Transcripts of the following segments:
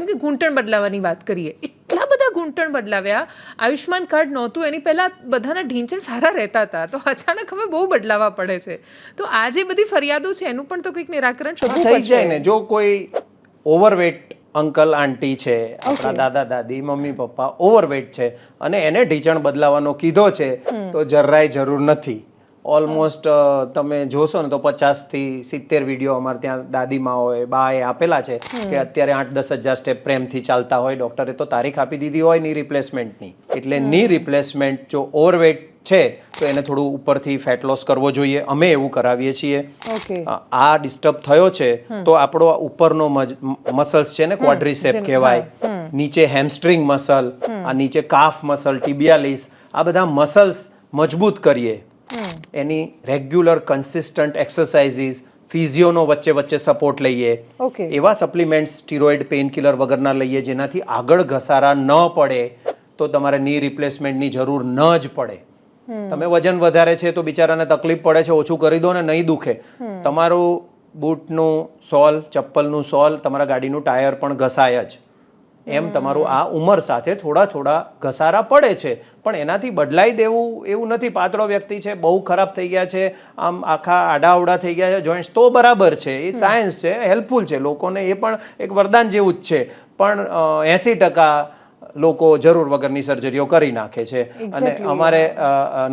જેમ કે ઘૂંટણ બદલાવાની વાત કરીએ, એટલા બધા ઘૂંટણ બદલાવ્યા. આયુષ્માન કાર્ડ નહોતું એની પહેલાં બધાના ઢીંચણ સારા રહેતા હતા, તો અચાનક હવે બહુ બદલાવા પડે છે. તો આ જે બધી ફરિયાદો છે એનું પણ તો કંઈક નિરાકરણ શોધવું થઈ જાય ને. જો કોઈ ઓવરવેટ અંકલ આંટી છે, આપણા દાદા દાદી મમ્મી પપ્પા ઓવરવેટ છે અને એને ઢીંચણ બદલાવાનો કીધો છે, તો જરાય જરૂર નથી. ઓલમોસ્ટ તમે જોશો ને તો 50 થી 70 વિડીયો અમારે ત્યાં દાદીમાઓએ બાએ આપેલા છે કે અત્યારે 8-10 હજાર સ્ટેપ પ્રેમથી ચાલતા હોય, ડૉક્ટરે તો તારીખ આપી દીધી હોય ની રિપ્લેસમેન્ટની. એટલે ની રિપ્લેસમેન્ટ જો ઓવરવેટ છે તો એને થોડું ઉપરથી ફેટ લોસ કરવો જોઈએ. અમે એવું કરાવીએ છીએ. આ ડિસ્ટર્બ થયો છે તો આપણો ઉપરનો મસલ્સ છે ને, ક્વાડ્રીસેપ કહેવાય, નીચે હેમસ્ટ્રિંગ મસલ, આ નીચે કાફ મસલ, ટિબિયાલિસ, આ બધા મસલ્સ મજબૂત કરીએ. એની રેગ્યુલર કન્સિસ્ટન્ટ એક્સરસાઇઝીસ, ફિઝિયોનો વચ્ચે વચ્ચે સપોર્ટ લઈએ. એવા સપ્લિમેન્ટ્સ સ્ટીરોઇડ પેઇન કિલર વગરના લઈએ જેનાથી આગળ ઘસારા ન પડે, તો તમારે ની રિપ્લેસમેન્ટની જરૂર ન જ પડે. તમે વજન વધારે છે તો બિચારાને તકલીફ પડે છે, ઓછું કરી દો ને, નહીં દુખે. તમારું બૂટનું સોલ, ચપ્પલનું સોલ, તમારા ગાડીનું ટાયર પણ ઘસાય જ. એમ તમારું આ ઉંમર સાથે થોડા ઘસારા પડે છે, પણ એનાથી બદલાઈ દેવું એવું નથી. પાતળો વ્યક્તિ છે, બહુ ખરાબ થઈ ગયા છે, આમ આખા આડાઅવડા થઈ ગયા છે જોઈન્ટ્સ, તો બરાબર છે, એ સાયન્સ છે, હેલ્પફુલ છે લોકોને, એ પણ એક વરદાન જેવું જ છે. પણ 80% લોકો જરૂર વગરની સર્જરીઓ કરી નાખે છે અને અમારે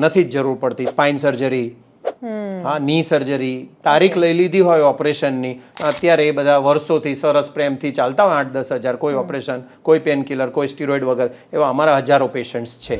નથી જ જરૂર પડતી. સ્પાઇન સર્જરી, હા, ની સર્જરી, તારીખ લઈ લીધી હોય ઓપરેશનની, અત્યારે એ બધા વર્ષોથી સરસ પ્રેમથી ચાલતા હોય, 8-10 હજાર, કોઈ ઓપરેશન, કોઈ પેન કિલર, કોઈ સ્ટીરોઇડ વગર, એવા અમારા હજારો પેશન્ટ્સ છે.